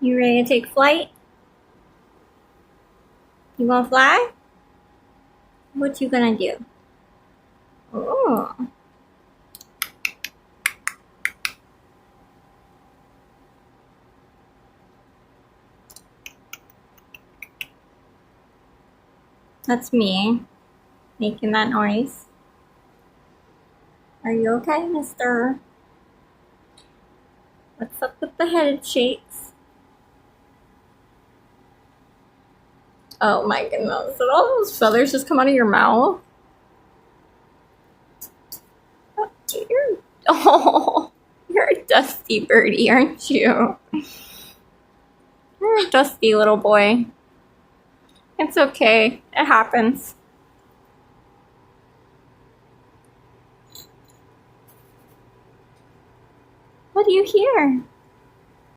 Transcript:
You ready to take flight? You gonna fly? What you gonna do? Oh, that's me making that noise. Are you okay, mister? What's up with the head shakes? Oh my goodness, did all those feathers just come out of your mouth? Oh, you're a dusty birdie, aren't you? You're a dusty little boy. It's okay, it happens. What do you hear?